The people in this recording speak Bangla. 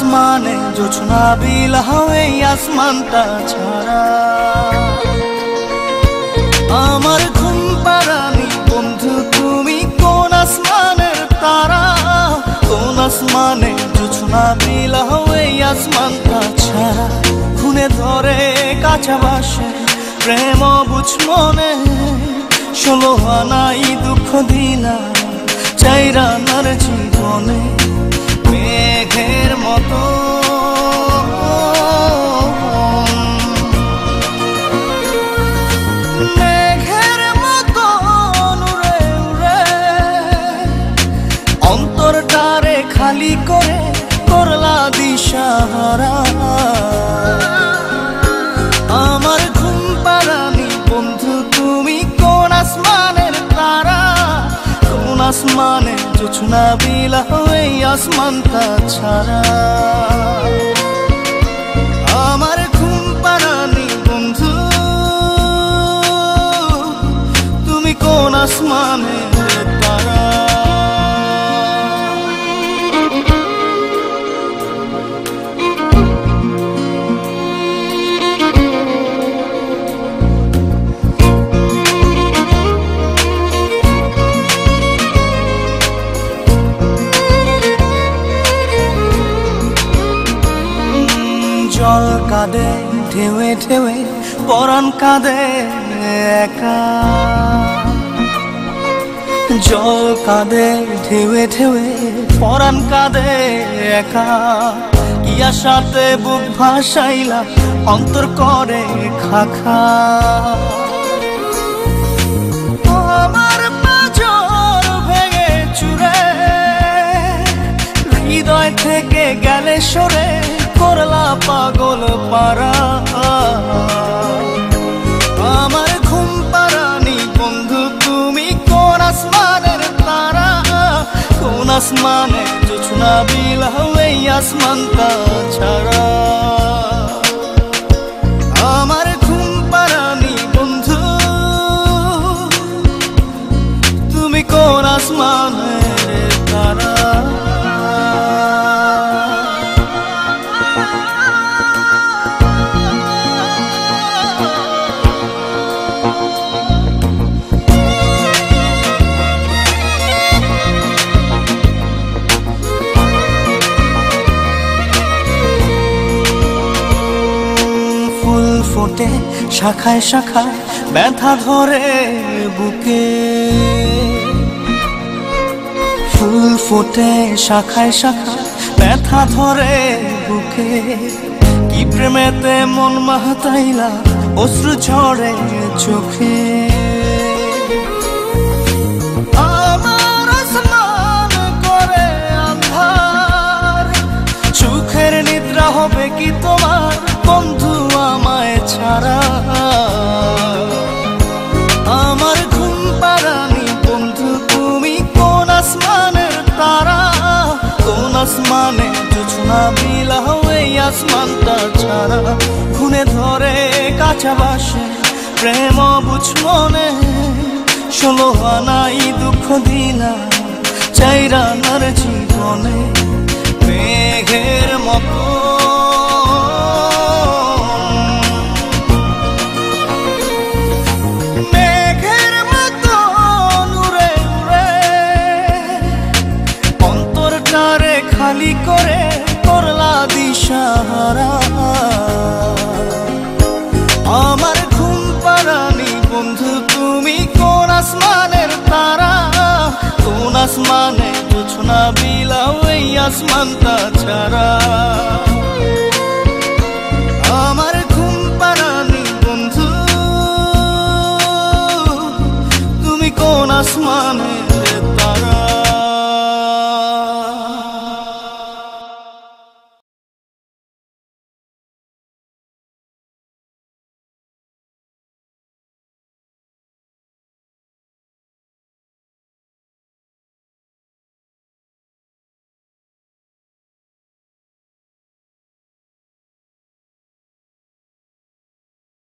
আসমানে জোছনা বিলাও এই আসমানটা ছাড়া। আমার ঘুম পাড়ানি বন্ধু তুমি কোন আসমানের তারা, কোন আসমানে জোছনা বিলাও এই আসমানটা ছাড়া। খুনে ধরে কাঁচা বাসে প্রেম বুঝ মনে, 16 আনাই দুঃখ দিলা চাইরা নার জীবনে। মেঘের মতো মেঘের মতো উড়ে উড়ে অন্তরটারে খালি করে করলা দিশাহারা। আমার ঘুম পাড়ানি বন্ধু তুমি কোন আসমানের তারা, কোন আসমানে জোছনা বিলাও এই আসমানটা ছাড়া। আমার ঘুম পাড়ানি বন্ধু তুমি কোন আসমানের তারা। জল কাঁদে ঢেউে ঢেউে পরাণ কাঁদে একা, জল কাঁদে ঢেউে ঢেউে পরাণ কাঁদে একা। ইয়া সাথে বুক ভাসাইলা অন্তর করে খাখা। আমার পাঁজর ভেঙে চুরে হৃদয় থেকে গেলে সরে করলা পাগল পারা। আমার ঘুম পাড়ানি বন্ধু তুমি কোন আসমানের তারা, কোন আসমানে জোছনা বিলাও এই আসমানটা ছাড়া। আমার ঘুম পাড়ানি বন্ধু তুমি কোন আসমানের তারা। ফোটে শাখায় শাখায় ব্যথা ধরে বুকে, ফুল ফোটে শাখায় শাখায় ব্যথা ধরে বুকে। কি প্রেমেতে মন মাতাইলা অশ্রু ঝরে চোখে। আমার আসমান করে আন্ধার, সুখের নিদ্রা হবে কি তোমার বন্ধু আমায় ছাড়া। আমার ঘুম পাড়ানি বন্ধু তুমি কোন আসমানের তারা, কোন আসমানে জোছনা বিলাও এই আসমানটা ছাড়া। খুনে ধরে কাঁচা বাসে প্রেম বুঝ মনে, 16 আনাই দুঃখ দিলা চাইরা নার জীবনে। মেঘের মতো খালি করে করলা দিশাহারা। আমার ঘুম পাড়ানি বন্ধু তুমি কোন আসমানের তারা, কোন আসমানে জোছনা বিলাও এই আসমানটা ছাড়া। আমার ঘুম পাড়ানি বন্ধু তুমি কোন আসমানে